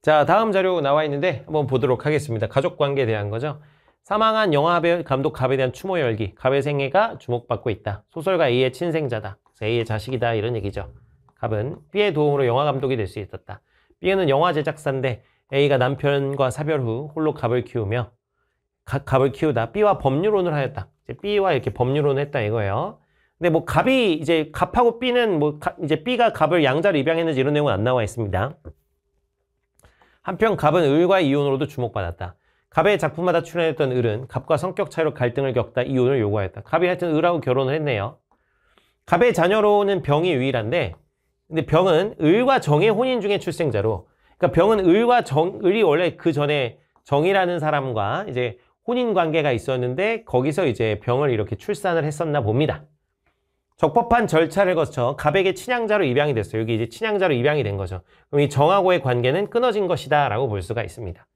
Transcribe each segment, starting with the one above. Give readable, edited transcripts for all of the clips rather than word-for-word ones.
자, 다음 자료 나와 있는데 한번 보도록 하겠습니다. 가족관계에 대한 거죠. 사망한 영화배 감독 갑에 대한 추모 열기. 갑의 생애가 주목받고 있다. 소설가 A의 친생자다. A의 자식이다. 이런 얘기죠. 갑은 B의 도움으로 영화 감독이 될 수 있었다. B는 영화 제작사인데 A가 남편과 사별 후 홀로 갑을 키우며 갑을 키우다 B와 법률혼을 하였다. 이제 B와 이렇게 법률혼을 했다 이거예요. 근데 뭐 갑이 이제 갑하고 B는 뭐 이제 B가 갑을 양자로 입양했는지 이런 내용은 안 나와 있습니다. 한편 갑은 을과 이혼으로도 주목받았다. 갑의 작품마다 출연했던 을은 갑과 성격 차이로 갈등을 겪다 이혼을 요구하였다. 갑이 하여튼 을하고 결혼을 했네요. 갑의 자녀로는 병이 유일한데, 근데 병은 을과 정의 혼인 중에 출생자로, 그러니까 병은 을이 원래 그 전에 정이라는 사람과 이제 혼인 관계가 있었는데 거기서 이제 병을 이렇게 출산을 했었나 봅니다. 적법한 절차를 거쳐 갑에게 친양자로 입양이 됐어요. 여기 이제 친양자로 입양이 된 거죠. 그럼 이 정하고의 관계는 끊어진 것이다 라고 볼 수가 있습니다.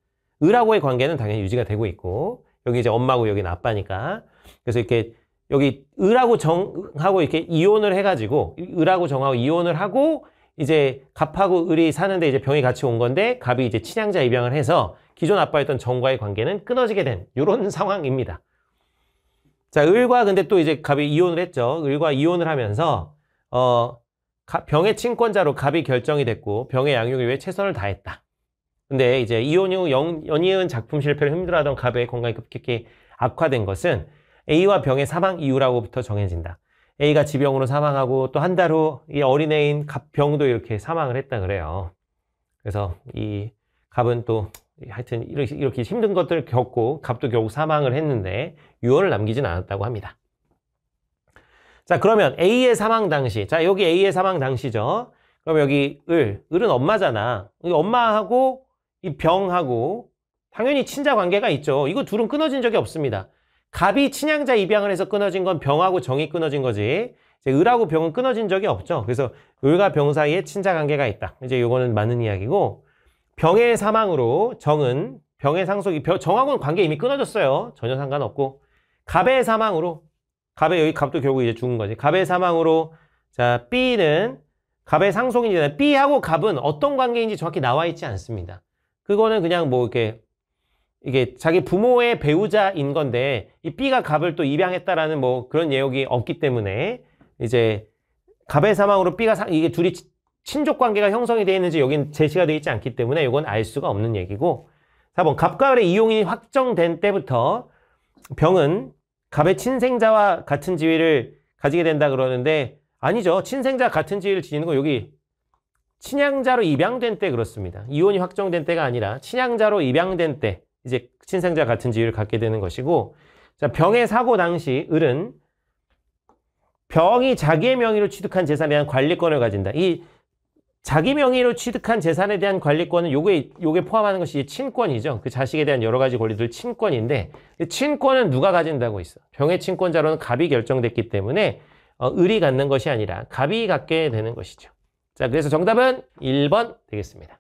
을하고의 관계는 당연히 유지가 되고 있고, 여기 이제 엄마고 여기는 아빠니까. 그래서 이렇게 여기 을하고 정하고 이렇게 이혼을 해가지고, 을하고 정하고 이혼을 하고, 이제 갑하고 을이 사는데 이제 병이 같이 온 건데, 갑이 이제 친양자 입양을 해서 기존 아빠였던 정과의 관계는 끊어지게 된 이런 상황입니다. 자, 을과 근데 또 이제 갑이 이혼을 했죠. 을과 이혼을 하면서 병의 친권자로 갑이 결정이 됐고 병의 양육을 위해 최선을 다했다. 근데 이제 이혼 후 연이은 작품 실패를 힘들어하던 갑의 건강이 급격히 악화된 것은 A와 병의 사망 이유라고부터 정해진다. A가 지병으로 사망하고 또 한 달 후 이 어린애인 갑병도 이렇게 사망을 했다 그래요. 그래서 이 갑은 또 하여튼 이렇게 힘든 것들을 겪고 갑도 결국 사망을 했는데 유언을 남기진 않았다고 합니다. 자, 그러면 A의 사망 당시, 자 여기 A의 사망 당시죠. 그럼 여기 을은 엄마잖아. 엄마하고 이 병하고 당연히 친자 관계가 있죠. 이거 둘은 끊어진 적이 없습니다. 갑이 친양자 입양을 해서 끊어진 건 병하고 정이 끊어진 거지. 이제 을하고 병은 끊어진 적이 없죠. 그래서 을과 병 사이에 친자 관계가 있다. 이제 이거는 맞는 이야기고. 병의 사망으로 정은 병의 상속이 정하고는 관계 이미 끊어졌어요. 전혀 상관없고. 갑의 사망으로 여기 갑도 결국 이제 죽은 거지. 갑의 사망으로 자 B는 갑의 상속인이잖아요. B하고 갑은 어떤 관계인지 정확히 나와 있지 않습니다. 그거는 그냥 뭐 이게 자기 부모의 배우자인 건데 이 B가 갑을 또 입양했다라는 뭐 그런 내용이 없기 때문에 이제 갑의 사망으로 B가 이게 둘이 친족 관계가 형성이 되어 있는지 여긴 제시가 되어 있지 않기 때문에 이건 알 수가 없는 얘기고. 4번 갑과 을의 이혼이 확정된 때부터 병은 갑의 친생자와 같은 지위를 가지게 된다 그러는데 아니죠. 친생자 같은 지위를 지니는 거 여기 친양자로 입양된 때 그렇습니다. 이혼이 확정된 때가 아니라 친양자로 입양된 때 이제 친생자 같은 지위를 갖게 되는 것이고. 자, 병의 사고 당시 을은 병이 자기의 명의로 취득한 재산에 대한 관리권을 가진다. 이 자기 명의로 취득한 재산에 대한 관리권은 요게 포함하는 것이 친권이죠. 그 자식에 대한 여러 가지 권리들 친권인데 친권은 누가 가진다고 있어? 병의 친권자로는 갑이 결정됐기 때문에 을이 갖는 것이 아니라 갑이 갖게 되는 것이죠. 자, 그래서 정답은 1번 되겠습니다.